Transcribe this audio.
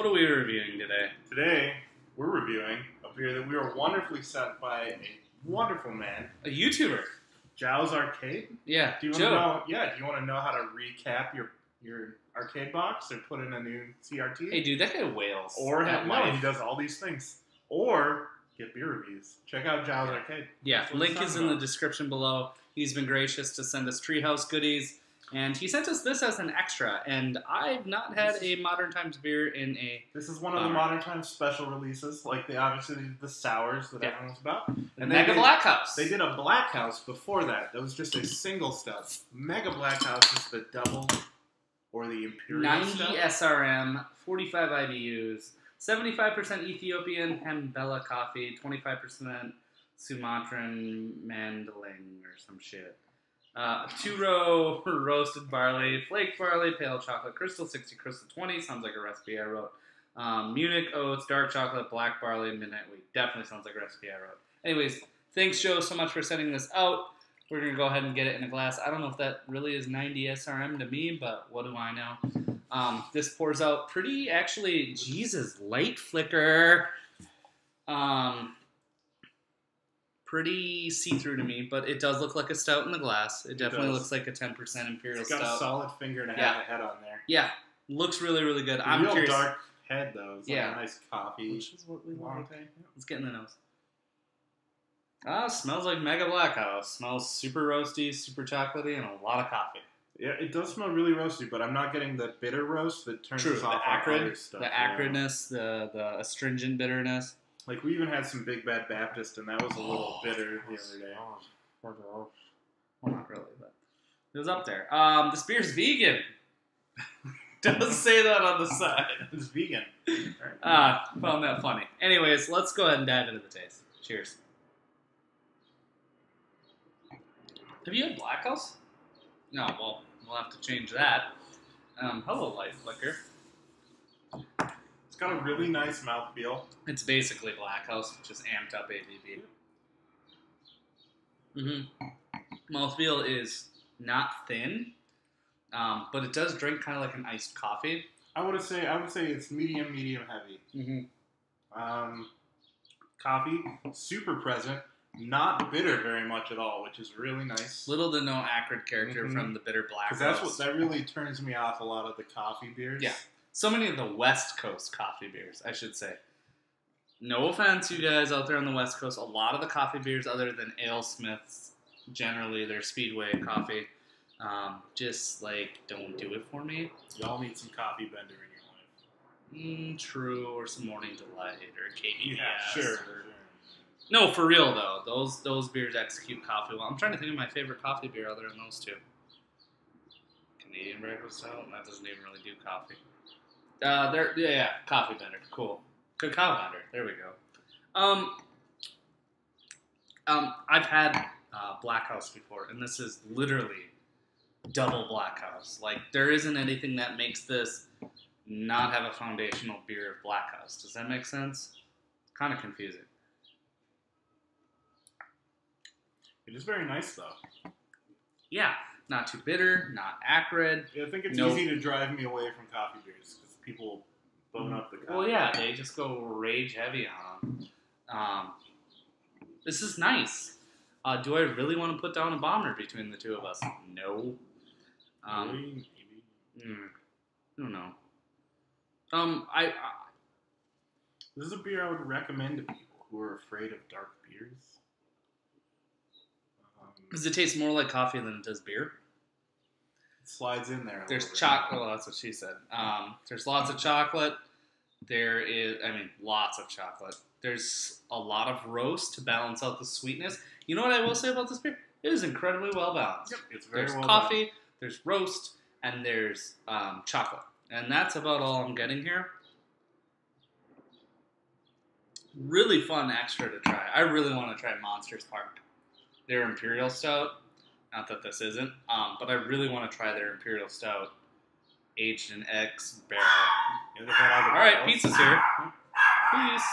What are we reviewing today? Today, we're reviewing a beer that we were wonderfully sent by a wonderful man, A YouTuber. Jow's Arcade. Yeah, Do you want to know? Yeah, do you want to know how to recap your arcade box or put in a new CRT? Hey, dude, that guy wails. Or at no, life. he does all these things. Or get beer reviews. Check out Jow's Arcade. Yeah, That's what link it's is in the about. description below. He's been gracious to send us Treehouse goodies, and he sent us this as an extra. And I've not had a Modern Times beer in a. This is one of the Modern Times special releases, like obviously the sours that everyone's about. And Mega Blackhouse. They did a Blackhouse before that. That was just a single stout. Mega Blackhouse is the double or the imperial 90 stout. SRM, 45 IBUs, 75% Ethiopian Hambella coffee, 25% Sumatran Mandling or some shit. 2-row roasted barley, flaked barley, pale chocolate, crystal 60, crystal 20. Sounds like a recipe I wrote. Munich oats, dark chocolate, black barley, midnight wheat. Definitely sounds like a recipe I wrote. Anyways, thanks, Joe, so much for sending this out. We're going to go ahead and get it in a glass. I don't know if that really is 90 SRM to me, but what do I know? This pours out pretty, actually, Jesus, light flicker. Pretty see-through to me, but it does look like a stout in the glass. It definitely looks like a 10% imperial It's got stout. a solid finger and a half a head on there. Yeah, looks really, really good. A I'm real curious. dark head, though. It's like a nice coffee. Which is what we want. latte. Let's get in the nose. Smells like Mega Blackhouse. Smells super roasty, super chocolatey, and a lot of coffee. Yeah, it does smell really roasty, but I'm not getting the bitter roast that turns us The off on acrid, other stuff. the acridness, the astringent bitterness. Like, we even had some Big Bad Baptist, and that was a little bitter the other day. Well, not really, but it was up there. This beer's vegan. Does say that on the side. It's vegan. Right. Found that funny. Anyways, let's go ahead and dive into the taste. Cheers. Have you had Blackhouse? No, well, we'll have to change that. Hello, Light Flicker. It's got a really nice mouthfeel. It's basically Blackhouse, just amped up ABV. Mouthfeel is not thin, but it does drink kind of like an iced coffee. I would say it's medium heavy. Coffee, super present, not bitter very much at all, which is really nice. Little to no acrid character from the bitter Blackhouse. Because that really turns me off a lot of the coffee beers. Yeah. So many of the West Coast coffee beers, I should say. No offense, you guys out there on the West Coast. A lot of the coffee beers, other than AleSmiths, generally they're Speedway coffee. Just like, don't do it for me. Y'all need some coffee bender in your life. True, or some Morning Delight, or KBS. Yeah, sure. No, for real though. Those beers execute coffee well. I'm trying to think of my favorite coffee beer other than those two. Canadian breakfast stout. That doesn't even really do coffee. Coffee bender. Cool. Cacao bender. There we go. I've had Blackhouse before, and this is literally double Blackhouse. Like, there isn't anything that makes this not have a foundational beer of Blackhouse. Does that make sense? It's kind of confusing. It is very nice, though. Yeah, not too bitter, not acrid. Yeah, I think it's easy to drive me away from coffee beers because people bone up the coffee. Well, yeah, they just go rage heavy on them. This is nice. Do I really want to put down a bomber between the two of us? No. Maybe. I don't know. This is a beer I would recommend to people who are afraid of dark beers. Does it taste more like coffee than it does beer? It slides in there. There's chocolate. Well, that's what she said. There's lots of chocolate. Lots of chocolate. There's a lot of roast to balance out the sweetness. You know what I will say about this beer? It is incredibly well balanced. Yep, it's very There's well coffee, balanced. there's roast, and there's chocolate. And that's about all I'm getting here. Really fun extra to try. I really want to try Monsters Park. Their Imperial Stout. Not that this isn't, but I really want to try their Imperial Stout aged in X barrel. All right, pizza's here. Peace.